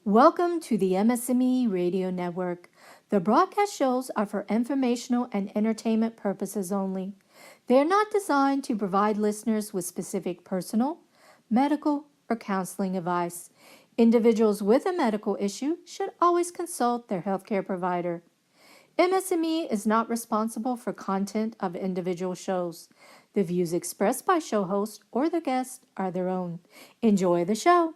Welcome to the MS&Me Radio Network. The broadcast shows are for informational and entertainment purposes only. They are not designed to provide listeners with specific personal, medical, or counseling advice. Individuals with a medical issue should always consult their healthcare provider. MS&Me is not responsible for content of individual shows. The views expressed by show hosts or their guests are their own. Enjoy the show.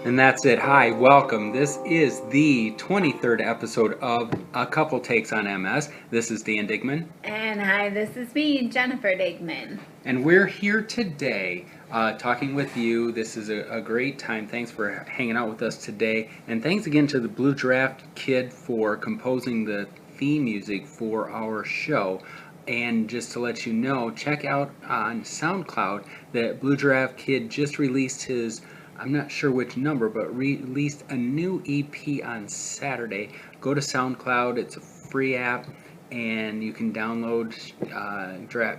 And that's it. Hi, welcome. This is the 23rd episode of A Couple Takes on MS. This is Dan Digman. And hi, this is me, Jennifer Digman. And we're here today talking with you. This is a great time. Thanks for hanging out with us today. And thanks again to the Blue Draft Kid for composing the theme music for our show. And just to let you know, check out on SoundCloud that Blue Draft Kid just released his, I'm not sure which number, but released a new EP on Saturday. Go to SoundCloud. It's a free app, and you can download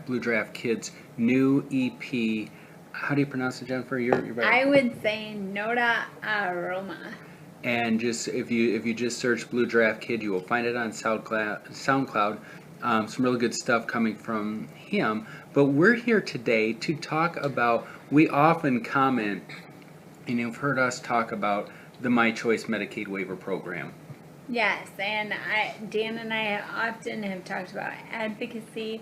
Blue Draft Kid's new EP. How do you pronounce it, Jennifer? You're right. I would say Nota Aroma. And just if you just search Blue Draft Kid, you will find it on SoundCloud. Some really good stuff coming from him. But we're here today to talk about. We often comment. And you've heard us talk about the My Choice Medicaid Waiver Program. Yes, and Dan and I often have talked about advocacy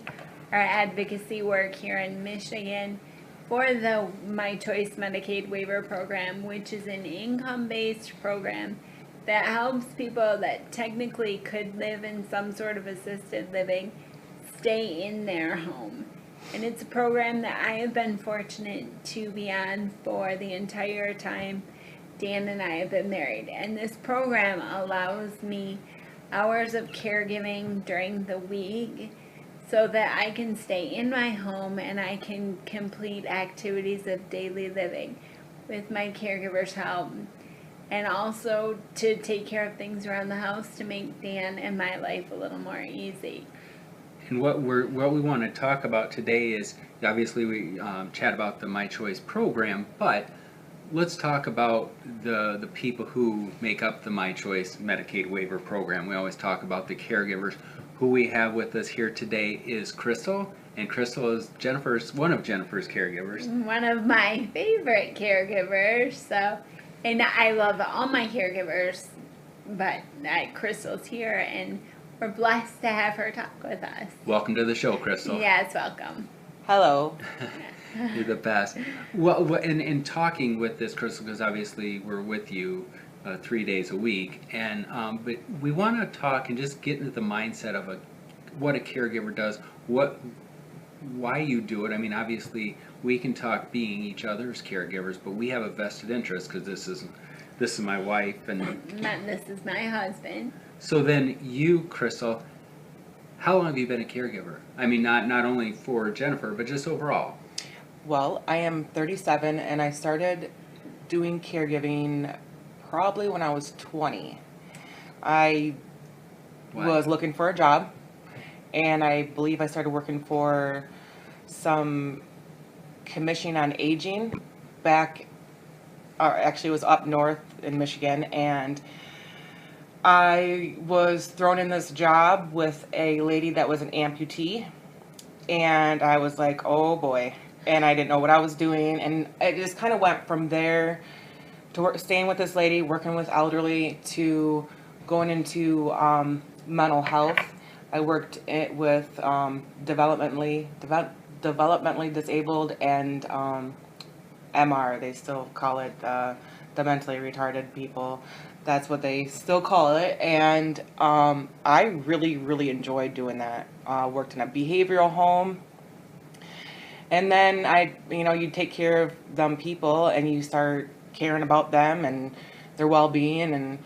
work here in Michigan for the My Choice Medicaid Waiver Program, which is an income-based program that helps people that technically could live in some sort of assisted living stay in their home. And it's a program that I have been fortunate to be on for the entire time Dan and I have been married. And this program allows me hours of caregiving during the week so that I can stay in my home and I can complete activities of daily living with my caregiver's help. And also to take care of things around the house to make Dan and my life a little more easy. And what we want to talk about today is, obviously we chat about the My Choice program, but let's talk about the people who make up the My Choice Medicaid Waiver Program. We always talk about the caregivers. Who we have with us here today is Crystal, and Crystal is one of Jennifer's caregivers. One of my favorite caregivers. And I love all my caregivers, but Crystal's here, and we're blessed to have her talk with us. Welcome to the show, Crystal. Yes, welcome. Hello. You're the best. Well, in talking with this, Crystal, because obviously we're with you 3 days a week, and but we want to talk and just get into the mindset of what a caregiver does, why you do it. I mean, obviously we can talk being each other's caregivers, but we have a vested interest because this is my wife and this is my husband. So then you, Crystal, how long have you been a caregiver? I mean, not only for Jennifer, but just overall. Well, I am 37 and I started doing caregiving probably when I was 20. I was looking for a job, and I believe I started working for some commission on aging actually it was up north in Michigan, and I was thrown in this job with a lady that was an amputee, and I was like, oh boy, and I didn't know what I was doing, and it just kind of went from there to staying with this lady, working with elderly, to going into mental health. I worked with developmentally disabled and MR, they still call it the mentally retarded people. That's what they still call it, and I really, really enjoyed doing that. Worked in a behavioral home, and then you take care of them people, and you start caring about them and their well-being,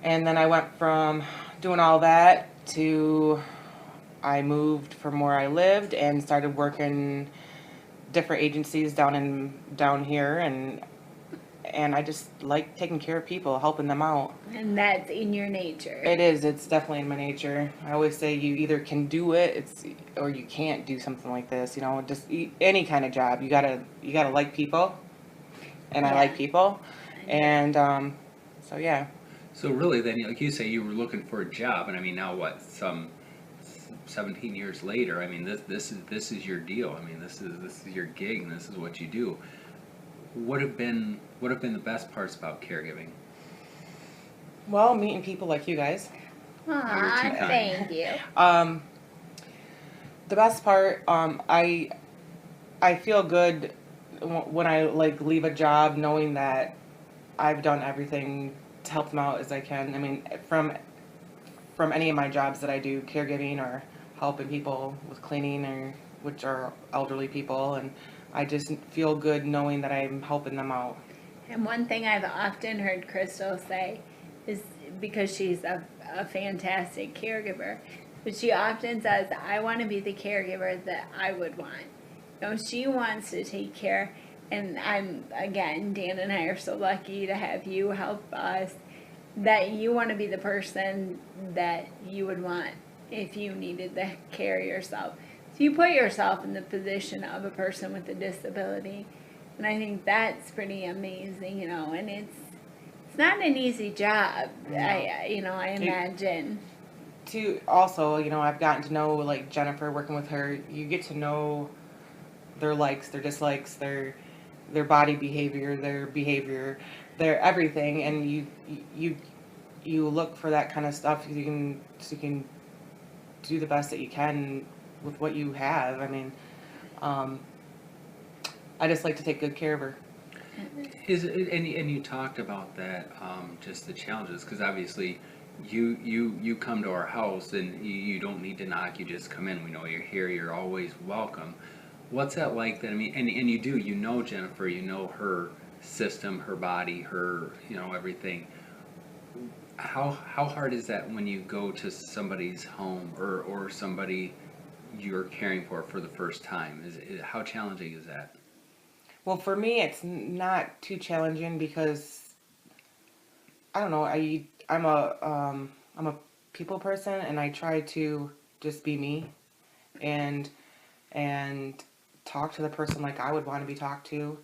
and then I went from doing all that to I moved from where I lived and started working different agencies down here, and and I just like taking care of people, helping them out. And that's in your nature. It is. It's definitely in my nature. I always say you either can do it, or you can't do something like this. Just any kind of job. You gotta like people, and I Yeah. like people, and so yeah. So really, then, like you say, you were looking for a job, and I mean, now what? 17 years later, I mean, this is your deal. I mean, this is your gig, and this is what you do. What have been the best parts about caregiving? Well, meeting people like you guys. You're Aw, too kind. thank you. The best part, I feel good when I like leave a job knowing that I've done everything to help them out as I can. I mean, from any of my jobs that I do, caregiving or helping people with cleaning, or which are elderly people, and I just feel good knowing that I'm helping them out. And one thing I've often heard Crystal say is, because she's a fantastic caregiver, but she often says, I want to be the caregiver that I would want. She wants to take care, and Dan and I are so lucky to have you help us, that you want to be the person that you would want if you needed to care yourself. So you put yourself in the position of a person with a disability. And I think that's pretty amazing, and it's not an easy job. No. I imagine. To also, I've gotten to know like Jennifer, working with her. You get to know their likes, their dislikes, their body behavior, their everything, and you look for that kind of stuff. So you can do the best that you can with what you have. I mean, I just like to take good care of her. And you talked about that, just the challenges, because obviously you come to our house and you don't need to knock, you just come in. We know you're here, you're always welcome. What's that like? That, I mean, and you do, Jennifer, her system, her body, her, everything. How hard is that when you go to somebody's home, or somebody you're caring for the first time? How challenging is that? Well, for me, it's not too challenging because I don't know. I'm a people person, and I try to just be me, and and talk to the person like I would want to be talked to,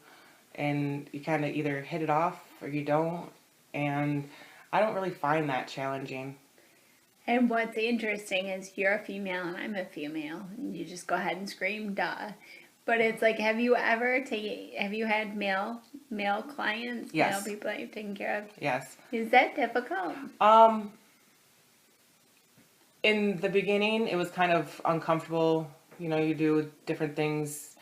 and you kind of either hit it off or you don't, and I don't really find that challenging. And what's interesting is you're a female and I'm a female, and you just go ahead and scream, duh. But it's like, have you had male clients, Yes. male people that you've taken care of? Yes. Is that difficult? In the beginning, it was kind of uncomfortable. You do different things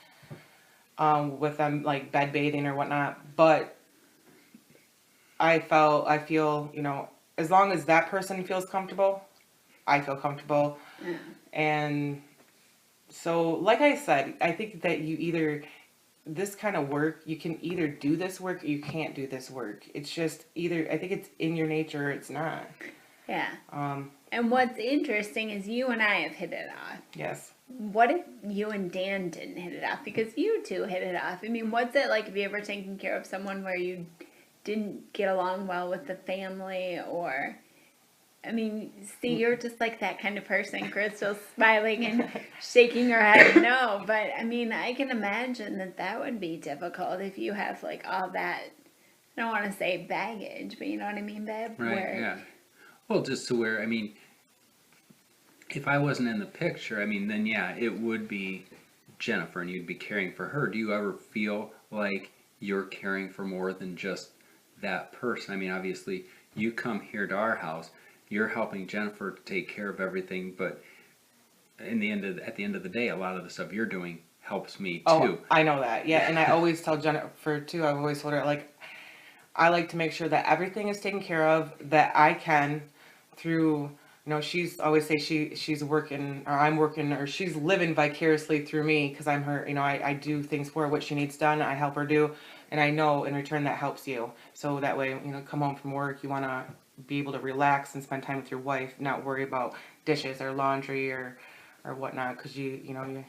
with them, like bed bathing or whatnot. But I feel, as long as that person feels comfortable, I feel comfortable. Yeah. And so, like I said, I think that this kind of work, you can either do this work or you can't do this work. It's just either, I think it's in your nature or it's not. Yeah. Um, And what's interesting is you and I have hit it off. yes. What if you and Dan didn't hit it off? Because you two hit it off. I mean, what's it like? Have you ever taken care of someone where you didn't get along well with the family? Or, I mean, see, you're just like that kind of person. Crystal's smiling and shaking her head no. But, I mean, I can imagine that would be difficult if you have, like, all that, I don't want to say baggage, but you know what I mean, babe? Right, yeah. Well, just to where, I mean, if I wasn't in the picture, I mean, then yeah, it would be Jennifer and you'd be caring for her. Do you ever feel like you're caring for more than just that person? I mean, obviously, you come here to our house, you're helping Jennifer to take care of everything, but at the end of the day, a lot of the stuff you're doing helps me too. Oh, I know that. Yeah, and I always tell Jennifer too. I've always told her, like, I like to make sure that everything is taken care of that I can through. She's always say she's working, or I'm working, or she's living vicariously through me because I'm her. I do things for her, what she needs done. I help her do, and I know in return that helps you. So that way, come home from work, you want to be able to relax and spend time with your wife, not worry about dishes or laundry or whatnot, because you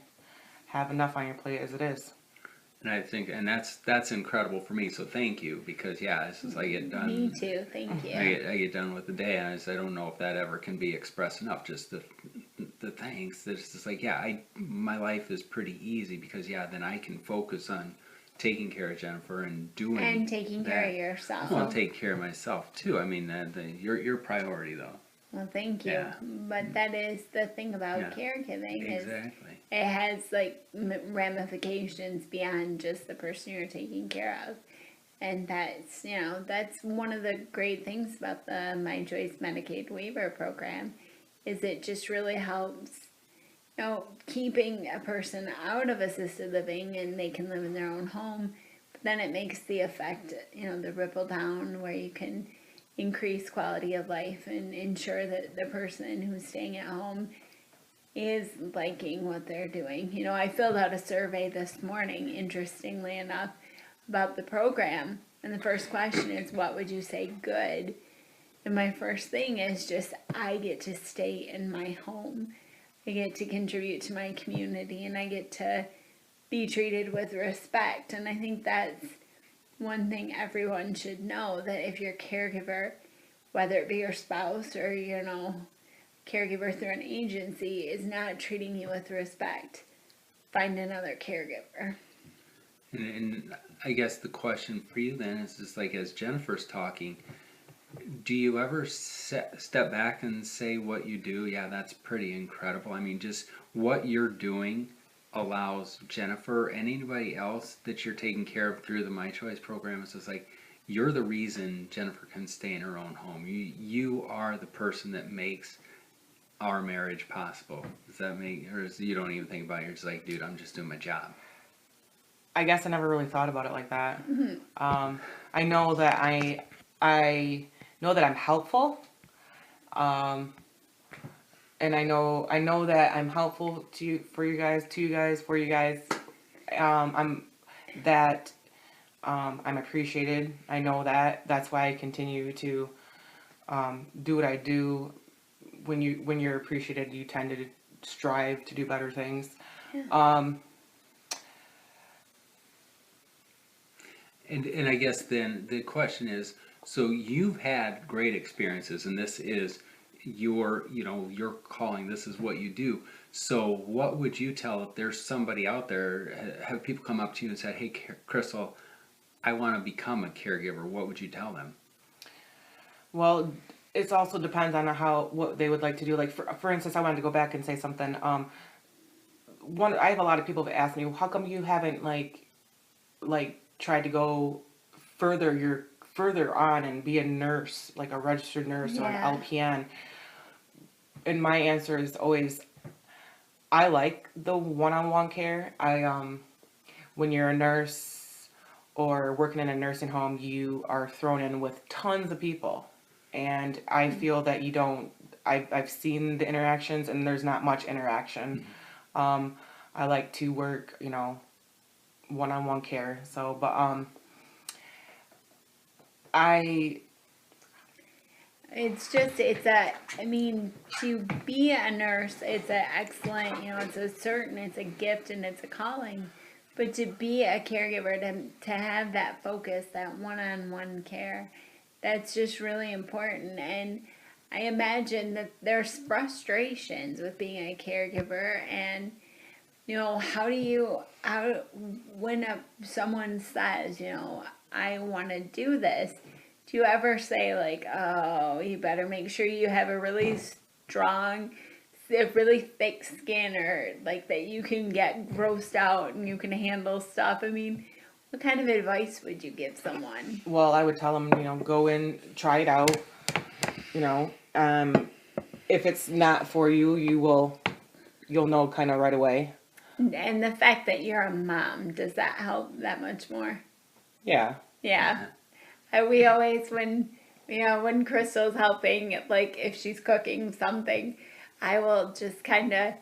have enough on your plate as it is. And I think, and that's incredible for me. So thank you, because yeah, it's just I get done. Me too. Thank you. I get done with the day, and I don't know if that ever can be expressed enough. Just the thanks. That it's just like, yeah, my life is pretty easy because yeah, then I can focus on taking care of Jennifer and doing And taking care of that. yourself. Well, take care of myself too. I mean, your priority though. Well, thank you. Yeah. But that is the thing about Yeah. caregiving is Exactly. it has like ramifications beyond just the person you're taking care of. And that's, that's one of the great things about the My Choice Medicaid waiver program is it just really helps, keeping a person out of assisted living and they can live in their own home. But then it makes the effect, the ripple down where you can increase quality of life and ensure that the person who's staying at home is liking what they're doing. I filled out a survey this morning, interestingly enough, about the program. And the first question is, what would you say good? And my first thing is just, I get to stay in my home. I get to contribute to my community and I get to be treated with respect. And I think that's one thing everyone should know, that if your caregiver, whether it be your spouse or, caregiver through an agency, is not treating you with respect, find another caregiver. And I guess the question for you then is just like, as Jennifer's talking, do you ever step back and say what you do? Yeah, that's pretty incredible. I mean, just what you're doing allows Jennifer and anybody else that you're taking care of through the My Choice program. It's just like, you're the reason Jennifer can stay in her own home. You are the person that makes our marriage possible. Does that make, or is, you don't even think about it, you're just like, dude, I'm just doing my job. I guess I never really thought about it like that. I know that I know that I'm helpful. And I know that I'm helpful for you guys. I'm appreciated. I know that. That's why I continue to do what I do. When you're appreciated, you tend to strive to do better things. Yeah. And I guess then the question is, so you've had great experiences, and this is your calling. This is what you do. So what would you tell if there's somebody out there? Have people come up to you and said, "Hey, Crystal, I want to become a caregiver." What would you tell them? Well, it also depends on what they would like to do. Like for instance, I wanted to go back and say something. I have a lot of people that ask me, how come you haven't like tried to go further on and be a nurse, like a registered nurse or Yeah. an LPN? And my answer is always, I like the one-on-one care. When you're a nurse or working in a nursing home, you are thrown in with tons of people. And I feel that you don't, I've seen the interactions and there's not much interaction. I like to work, one-on-one care. So, but, to be a nurse, it's an excellent, it's a gift and it's a calling. But to be a caregiver, to have that focus, that one-on-one care, that's just really important. And I imagine that there's frustrations with being a caregiver, and when someone says, I want to do this, do you ever say like, oh, you better make sure you have a really strong, really thick skin, or like that you can get grossed out and you can handle stuff? I mean, what kind of advice would you give someone? well, I would tell them, go in, try it out. If it's not for you, you'll know kind of right away. And the fact that you're a mom, does that help that much more? Yeah. Yeah. We always, when Crystal's helping, like if she's cooking something, I will just kind of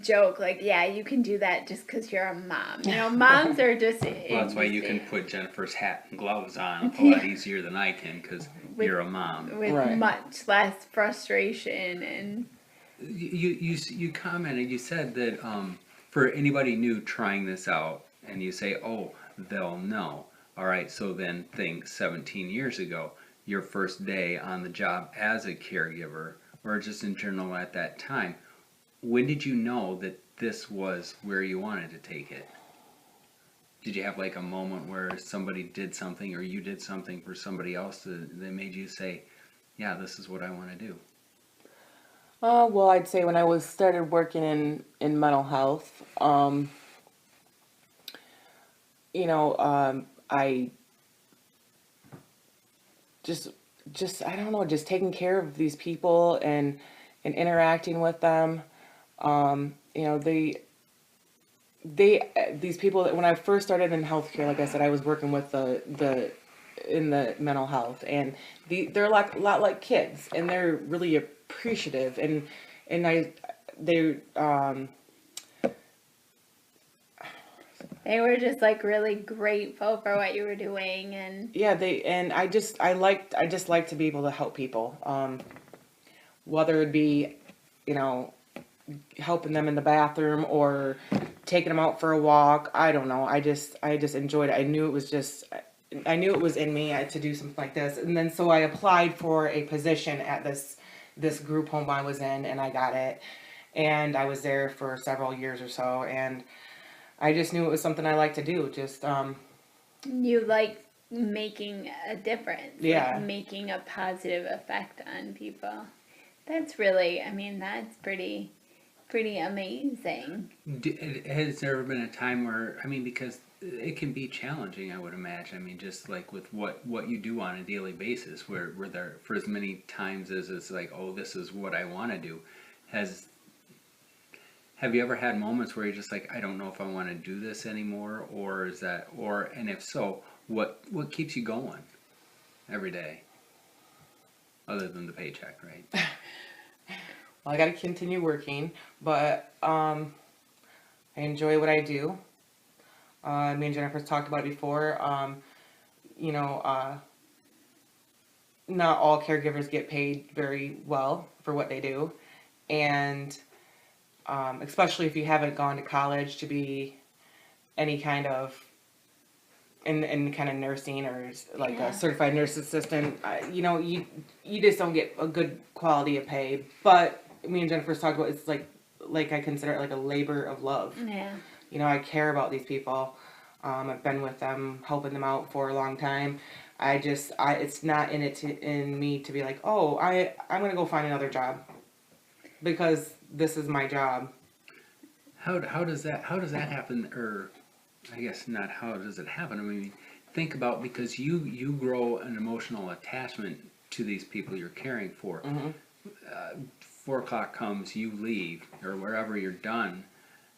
joke like, yeah, you can do that just because you're a mom. Moms are just. Well, that's why you can put Jennifer's hat and gloves on a whole lot easier than I can, because you're a mom. With Right. much less frustration. And You commented, you said that for anybody new trying this out, and you say, oh, they'll know. All right, so then think 17 years ago, your first day on the job as a caregiver, or just in general at that time, when did you know that this was where you wanted to take it? Did you have like a moment where somebody did something or you did something for somebody else that made you say, yeah, this is what I want to do? Well, I'd say when I was started working in mental health, I just I don't know, just taking care of these people and interacting with them. These people that when I first started in healthcare, like I said, I was working with the in the mental health, and they're like a lot like kids, and they're really appreciative, and They were just like really grateful for what you were doing, and yeah, I just like to be able to help people, whether it be, you know, helping them in the bathroom or taking them out for a walk. I don't know. I just enjoyed it. I knew it was in me to do something like this. And then so I applied for a position at this group home I was in, and I got it. And I was there for several years or so, and I just knew it was something I liked to do. Just you like making a difference, Yeah. like making a positive effect on people. That's really, I mean, that's pretty amazing. Has there ever been a time where, I mean, because it can be challenging, I would imagine. I mean, just like with what you do on a daily basis, where there, for as many times as it's like, oh, this is what I want to do, has have you ever had moments where you're just like, I don't know if I want to do this anymore, or is that, or, and if so, what keeps you going every day, other than the paycheck, right? well, I got to continue working, but I enjoy what I do. Me and Jennifer's talked about it before. You know, not all caregivers get paid very well for what they do, and especially if you haven't gone to college to be any kind of in kind of nursing or like Yeah. a certified nurse assistant. You just don't get a good quality of pay. But me and Jennifer's talked about it's like I consider it like a labor of love. Yeah. I care about these people. I've been with them, helping them out for a long time. It's not in me to be like, oh, I'm gonna go find another job because this is my job. How does that happen? Or I guess not how does it happen? I mean, think about, because you grow an emotional attachment to these people you're caring for. Hmm. 4 o'clock comes, you leave, or wherever you're done.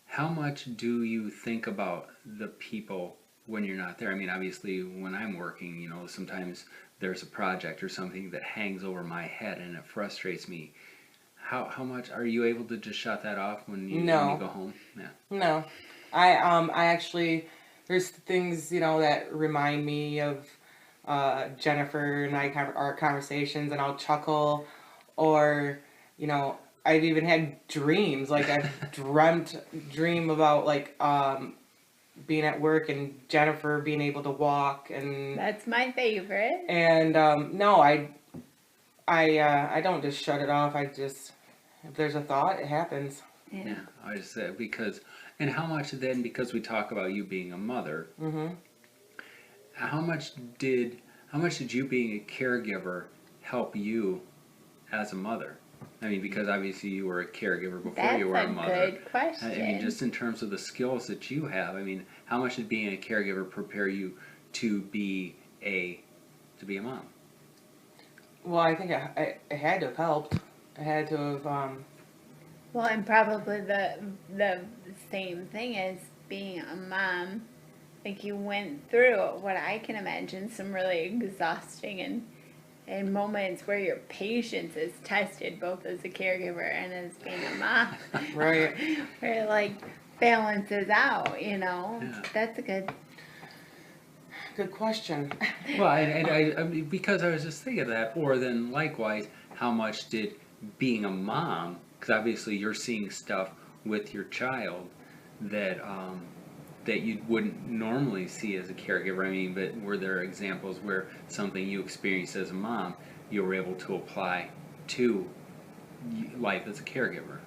How much do you think about the people when you're not there? I mean, obviously, when I'm working, sometimes there's a project or something that hangs over my head and it frustrates me. How much are you able to just shut that off when you No. go home? Yeah. No, I actually there's things that remind me of Jennifer and our conversations, and I'll chuckle, or I've even had dreams like I've dream about like being at work and Jennifer being able to walk That's my favorite. and no, I don't just shut it off. I just if there's a thought, it happens. Yeah, I just said because, and how much then, because we talk about you being a mother, Mm-hmm. how much did you being a caregiver help you as a mother? I mean, because obviously you were a caregiver before That's you were a a mother. good question. I mean, just in terms of the skills that you have, I mean, how much did being a caregiver prepare you to be a mom? Well, I think it had to have helped. It had to have. Well, and probably the same thing as being a mom. Like you went through what I can imagine some really exhausting and moments where your patience is tested both as a caregiver and as being a mom. Right. Where it like balances out, Yeah. That's a good. Good question. Well, I mean, because I was just thinking of that, or then likewise, how much did being a mom, because obviously you're seeing stuff with your child that that you wouldn't normally see as a caregiver? I mean, but were there examples where something you experienced as a mom, you were able to apply to life as a caregiver?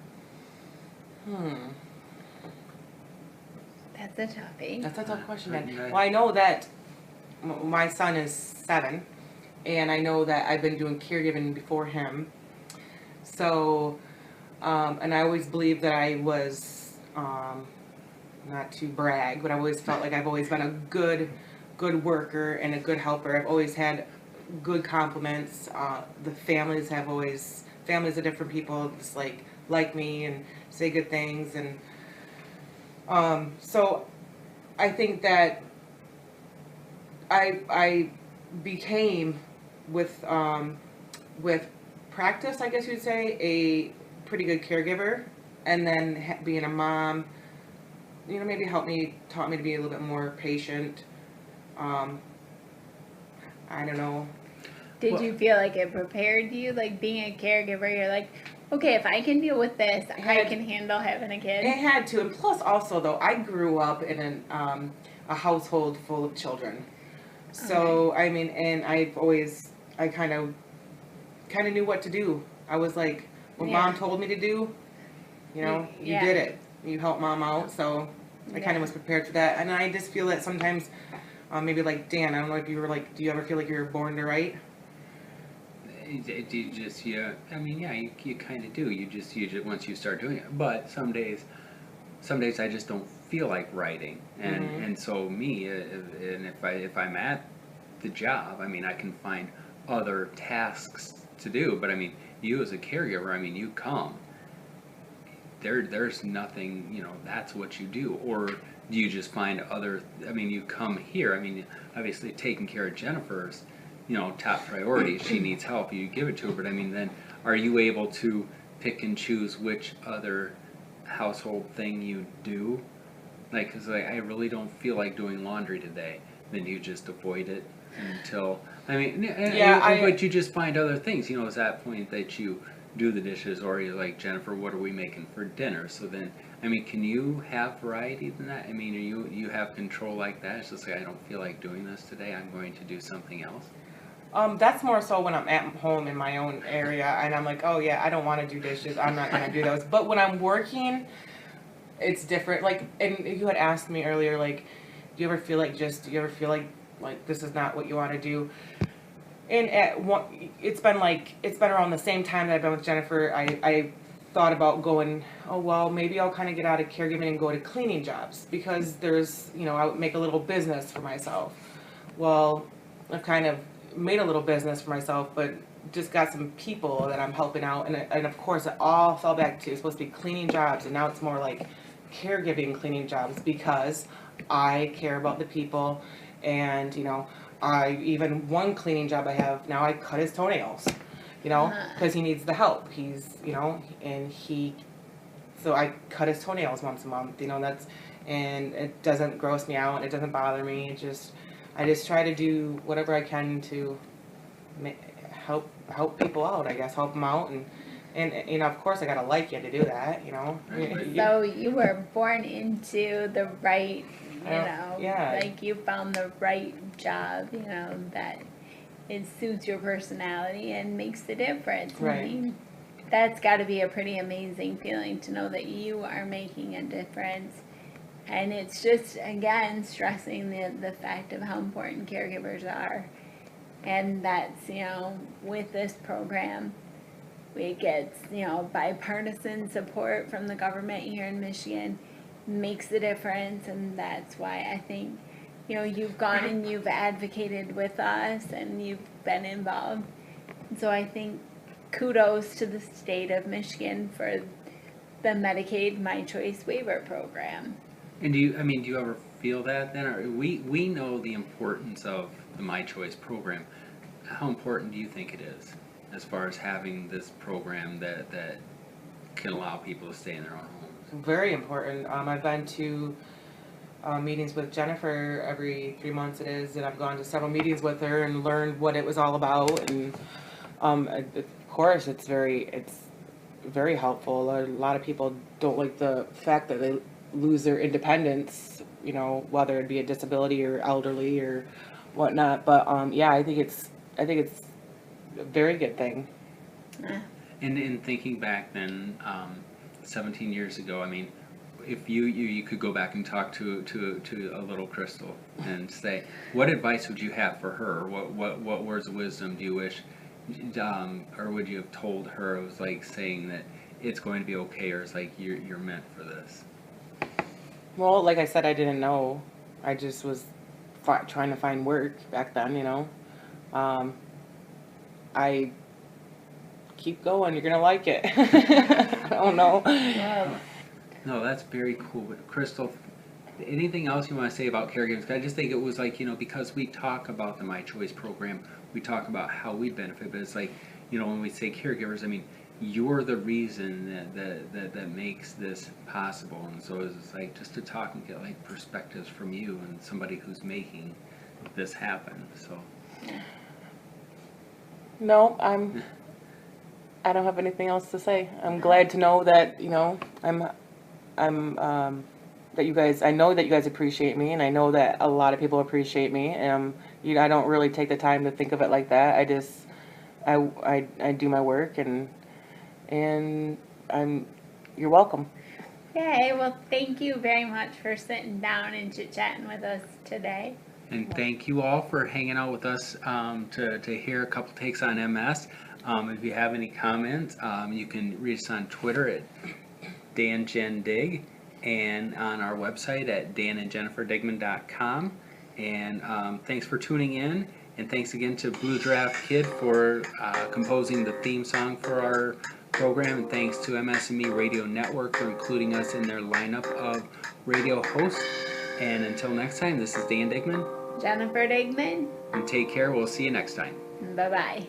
That's a toughie. That's a tough question. Then. Okay. Well, I know that my son is 7, and I know that I've been doing caregiving before him. So, and I always believed that I was, not to brag, but I always felt like I've always been a good worker and a good helper. I've always had good compliments. The families of different people just like me and say good things, and so I think that I became with practice, I guess you'd say, a pretty good caregiver, and then being a mom, maybe taught me to be a little bit more patient. I don't know. Did you feel like it prepared you, like being a caregiver? You're like, okay, if I can deal with this, I can handle having a kid. It had to, and plus also though, I grew up in a household full of children. So I mean, and I kind of knew what to do. I was like, what Mom told me to do, you did it. You helped Mom out, so I kind of was prepared for that. And I just feel that sometimes, maybe like Dan, I don't know if you were like, do you ever feel like you were born to write? You just, I mean, you kind of do. You just once you start doing it. But some days I just don't feel like writing, and so me, and if I'm at the job, I mean, I can find other tasks to do. But I mean, you as a caregiver, I mean, you come. There's nothing, that's what you do, or do you just find other? I mean, you come here. I mean, obviously taking care of Jennifer's, top priority. She needs help, you give it to her. But I mean, then are you able to pick and choose which other household thing you do? Like, because I really don't feel like doing laundry today. Then you just avoid it until, I mean, but you just find other things. Is that point that you do the dishes, or you're like, Jennifer, what are we making for dinner? So then, I mean, can you have variety than that? I mean, you have control like that? It's just like, I don't feel like doing this today, I'm going to do something else. That's more so when I'm at home in my own area, and I'm like, oh yeah, I don't want to do dishes. I'm not gonna do those. But when I'm working, it's different. Like, and you had asked me earlier, like, do you ever feel like this is not what you want to do? And it's been around the same time that I've been with Jennifer. I thought about going, oh well, maybe I'll kind of get out of caregiving and go to cleaning jobs, because there's, I would make a little business for myself. Well, I've kind of made a little business for myself, but just got some people that I'm helping out, and of course it all fell back to, it's supposed to be cleaning jobs, and now it's more like caregiving cleaning jobs, because I care about the people. And even one cleaning job I have now, I cut his toenails, because he needs the help. He's, so I cut his toenails once a month, and it doesn't gross me out, it doesn't bother me. I just try to do whatever I can to help people out, I guess, help them out, and of course I gotta like you to do that, So you were born into the right, yeah. like you found the right job, that it suits your personality and makes the difference. Right. I mean, that's got to be a pretty amazing feeling to know that you are making a difference. And it's just, again, stressing the fact of how important caregivers are. And that's, with this program, we get, bipartisan support from the government here in Michigan, makes a difference. And that's why I think, you've gone and you've advocated with us and you've been involved. And so I think kudos to the state of Michigan for the Medicaid My Choice Waiver Program. And do you ever feel that then? Or we know the importance of the My Choice program. How important do you think it is as far as having this program that can allow people to stay in their own homes? Very important. I've been to meetings with Jennifer every 3 months it is, and I've gone to several meetings with her and learned what it was all about. And of course, it's very helpful. A lot of people don't like the fact that they lose their independence, you know, whether it be a disability or elderly or whatnot. But yeah, I think it's a very good thing. And in thinking back then, 17 years ago, I mean, if you could go back and talk to a little Crystal and say, what advice would you have for her? What words of wisdom do you wish, or would you have told her? It was like saying that it's going to be okay, or it's like you're meant for this. Well, like I said, I didn't know. I just was trying to find work back then, you know. I keep going. You're gonna like it. I don't know. Well, No, that's very cool. But Crystal, anything else you want to say about caregiving? 'Cause I just think it was like, because we talk about the My Choice program, we talk about how we benefit, but it's like, when we say caregivers, I mean, you're the reason that makes this possible. And so it's like just to talk and get like perspectives from you and somebody who's making this happen. So No, I don't have anything else to say. I'm glad to know that, that you guys, I know that you guys appreciate me, and I know that a lot of people appreciate me. And I don't really take the time to think of it like that. I just, I do my work, and you're welcome. okay, well, thank you very much for sitting down and chit-chatting with us today. And thank you all for hanging out with us to hear a couple takes on MS. If you have any comments, you can reach us on Twitter at DanJenDig and on our website at danandjenniferdigman.com. And thanks for tuning in. And thanks again to Blue Draft Kid for composing the theme song for our program. And thanks to MS&Me Radio Network for including us in their lineup of radio hosts. And until next time, this is Dan Digman. Jennifer Digman, And take care. We'll see you next time. bye-bye.